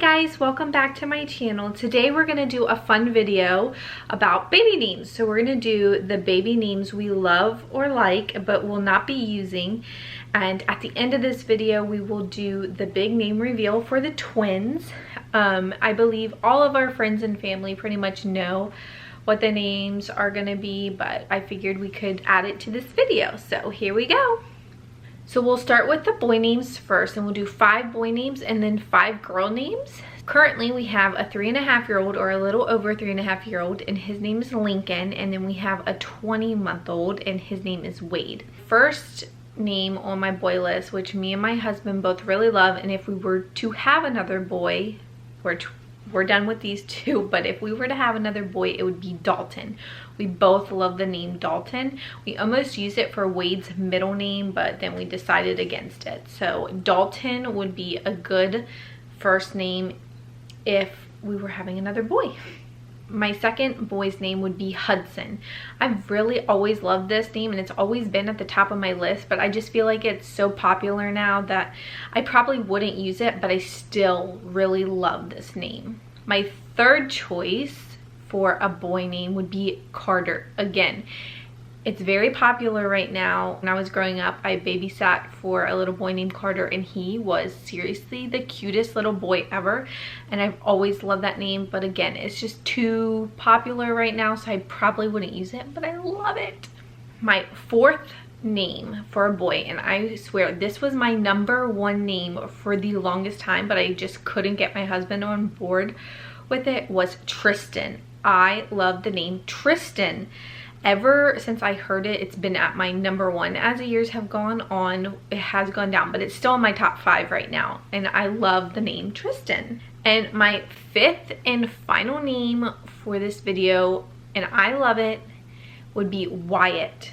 guys, welcome back to my channel. Today we're going to do a fun video about baby names. So we're going to do the baby names we love or like but will not be using, and at the end of this video we will do the big name reveal for the twins. I believe all of our friends and family pretty much know what the names are going to be, but I figured we could add it to this video, so here we go. So we'll start with the boy names first, and we'll do 5 boy names and then 5 girl names. Currently we have a 3.5-year-old, or a little over 3.5-year-old, and his name is Lincoln, and then we have a 20-month-old and his name is Wade. First name on my boy list, which me and my husband both really love, and if we were to have another boy, we're done with these two, but if we were to have another boy, it would be Dalton. We both love the name Dalton. We almost used it for Wade's middle name, but then we decided against it. So Dalton would be a good first name if we were having another boy. My second boy's name would be Hudson. I've really always loved this name, and it's always been at the top of my list, but I just feel like it's so popular now that I probably wouldn't use it, but I still really love this name. My third choice for a boy name would be Carter. Again, it's very popular right now. When I was growing up, I babysat for a little boy named Carter, and he was seriously the cutest little boy ever, and I've always loved that name, but again, it's just too popular right now, so I probably wouldn't use it, but I love it. My fourth name for a boy, and I swear this was my #1 name for the longest time, but I just couldn't get my husband on board with it, was Tristan. I love the name Tristan. Ever since I heard it, it's been at my #1. As the years have gone on, it has gone down, but it's still in my top 5 right now, and I love the name Tristan. And my 5th and final name for this video, and I love it, would be Wyatt.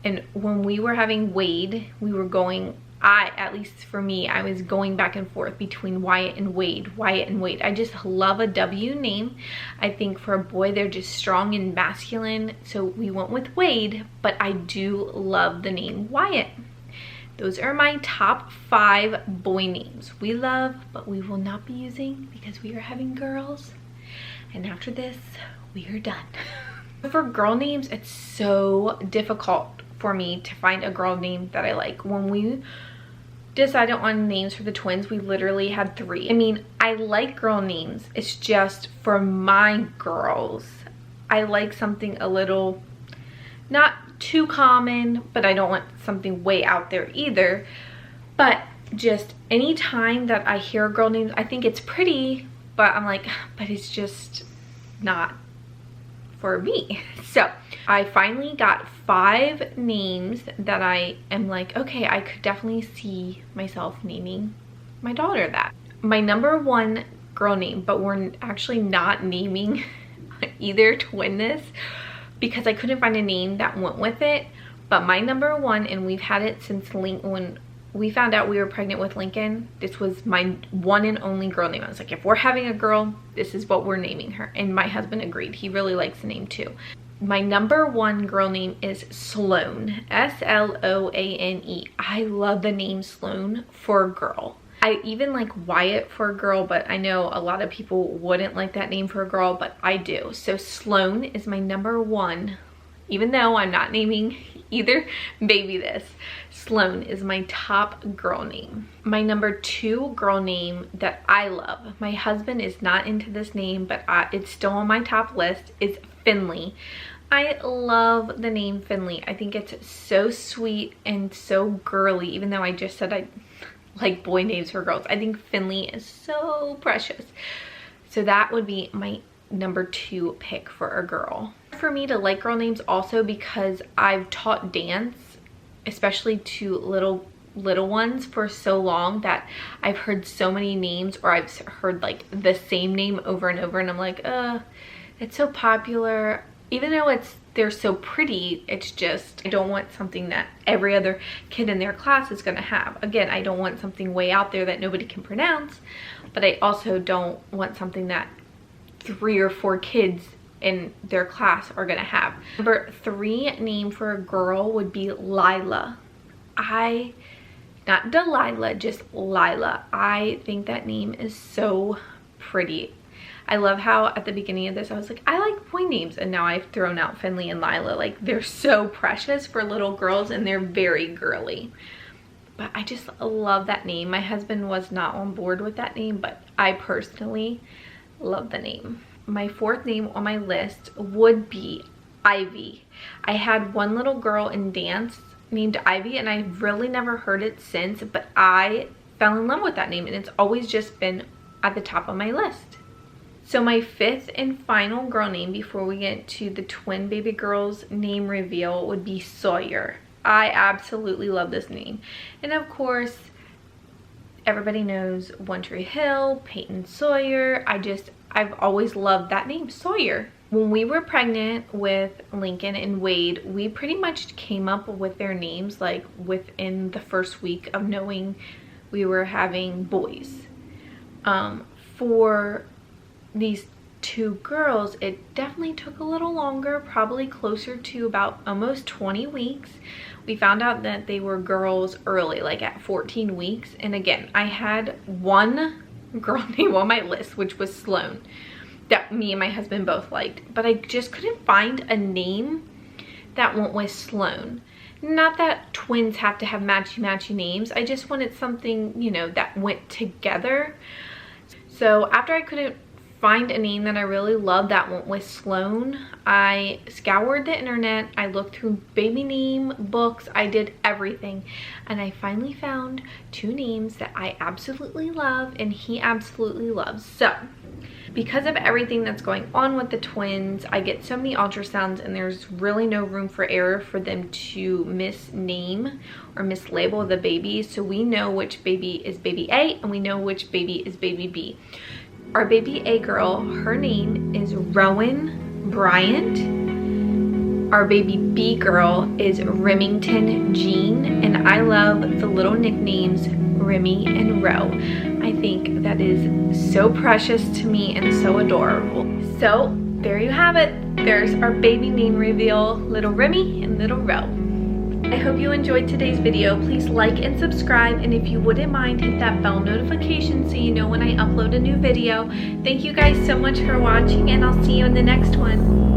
And when we were having Wade, we were going, at least for me, I was going back and forth between Wyatt and Wade, Wyatt and Wade. I just love a W name. I think for a boy, they're just strong and masculine, so we went with Wade, but I do love the name Wyatt. Those are my top 5 boy names we love, but we will not be using because we are having girls, and after this, we are done. For girl names, it's so difficult for me to find a girl name that I like. When we decided on names for the twins, we literally had 3. I mean, I like girl names. It's just for my girls, I like something a little not too common, but I don't want something way out there either. But just any time that I hear girl names, I think it's pretty, but I'm like, but it's just not for me. So I finally got 5 names that I am like, okay, I could definitely see myself naming my daughter that. My #1 girl name, but we're actually not naming either twin this because I couldn't find a name that went with it. But my #1, and we've had it since when we found out we were pregnant with Lincoln, this was my one and only girl name. I was like, if we're having a girl, this is what we're naming her. And my husband agreed. He really likes the name too. My #1 girl name is Sloane, S-L-O-A-N-E. I love the name Sloane for a girl. I even like Wyatt for a girl, but I know a lot of people wouldn't like that name for a girl, but I do. So Sloane is my #1, even though I'm not naming either baby this. Sloane is my top girl name. My #2 girl name that I love, my husband is not into this name, but it's still on my top list, is Finley. I love the name Finley. I think it's so sweet and so girly, even though I just said I like boy names for girls. I think Finley is so precious. So that would be my #2 pick for a girl. For me to like girl names also because I've taught dance, especially to little ones, for so long that I've heard so many names, or I've heard like the same name over and over, and I'm like, it's so popular. Even though they're so pretty, it's just, I don't want something that every other kid in their class is gonna have. Again, I don't want something way out there that nobody can pronounce, but I also don't want something that 3 or 4 kids in their class are gonna have. #3 name for a girl would be Lila. I not Delilah, just Lila. I think that name is so pretty. I love how at the beginning of this I was like, I like boy names, and now I've thrown out Finley and Lila. Like, they're so precious for little girls and they're very girly. But I just love that name. My husband was not on board with that name, but I personally love the name. My fourth name on my list would be Ivy. I had one little girl in dance named Ivy, and I've really never heard it since, but I fell in love with that name, and it's always just been at the top of my list. So my fifth and final girl name before we get to the twin baby girls name reveal would be Sawyer. I absolutely love this name. And of course, everybody knows One Tree Hill, Peyton Sawyer. I've always loved that name, Sawyer. When we were pregnant with Lincoln and Wade, we pretty much came up with their names like within the first week of knowing we were having boys. For these two girls, it definitely took a little longer, probably closer to about almost 20 weeks. We found out that they were girls early, like at 14 weeks. And again, I had one girl name on my list, which was Sloan, that me and my husband both liked, but I just couldn't find a name that went with Sloan. Not that twins have to have matchy names, I just wanted something, you know, that went together. So after I couldn't find a name that I really loved that went with Sloan, I scoured the internet, I looked through baby name books, I did everything, and I finally found two names that I absolutely love and he absolutely loves. So because of everything that's going on with the twins, I get so many ultrasounds and there's really no room for error for them to misname or mislabel the baby. So we know which baby is baby A and we know which baby is baby B. Our baby A girl, her name is Rowan Bryant. Our baby B girl is Remington Jean, and I love the little nicknames Remy and Ro. I think that is so precious to me and so adorable. So there you have it. There's our baby name reveal, little Remy and little Ro. I hope you enjoyed today's video. Please like and subscribe, and if you wouldn't mind, hit that bell notification so you know when I upload a new video. Thank you guys so much for watching, and I'll see you in the next one.